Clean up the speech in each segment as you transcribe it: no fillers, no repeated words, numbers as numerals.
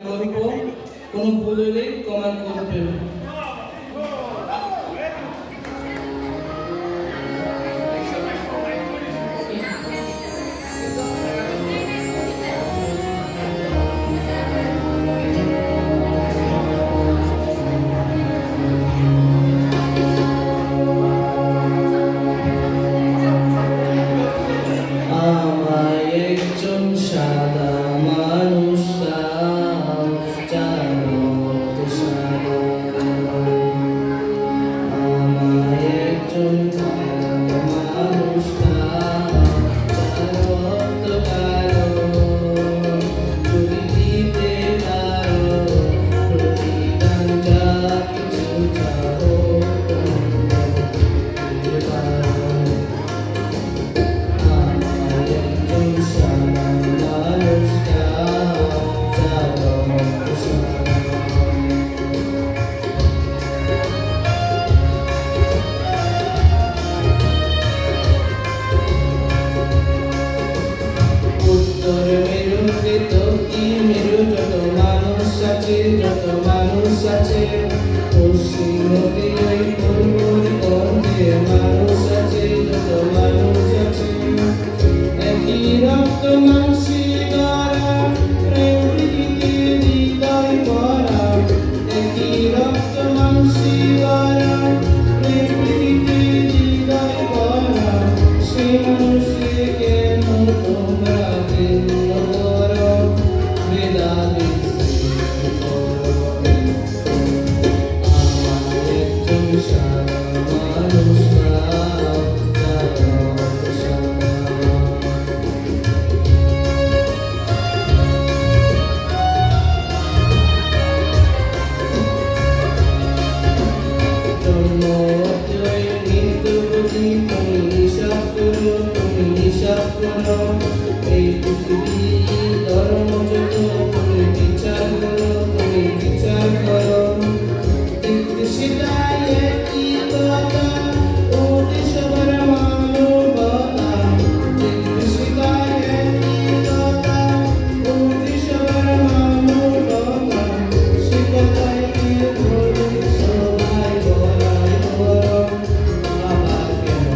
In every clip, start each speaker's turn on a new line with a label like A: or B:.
A: করব, কোনো ভুল হলে ক্ষমা করবেন। যত মানুষ আছে পশ্চিম নদী ওই পূর্বর গন্ধে মানুষ আছে, যত মানুষ আছে একই রক্ত মাংসী গড়া, প্রেম প্রীতি হৃদয় ভরা, একই রক্ত মাংসী গড়া, প্রেম প্রীতি হৃদয় ভরা, সে মানুষকে কেন তোমরা ভিন্ন করো, ভেদাভেদ এই পৃথিবী ধর্ম যত তুমি বিচার করো, তুমি বিচার করো, সেটাই একই কথা ওদের সবার মানবতা, সেটাই একই কথা ওদের সবার মানবতা, সে কথাই সবাই বলাই করো, আবার কেন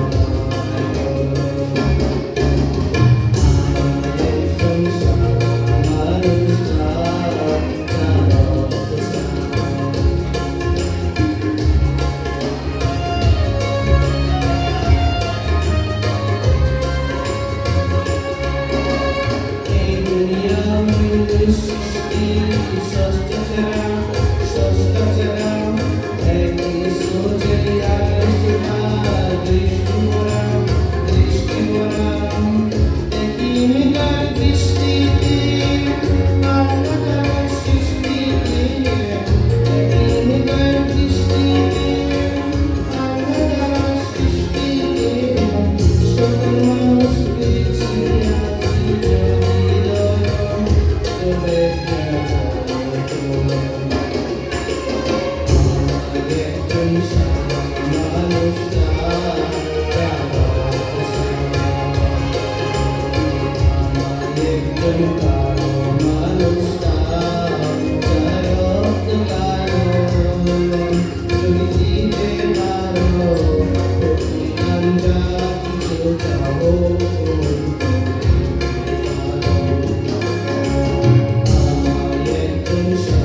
A: Shine.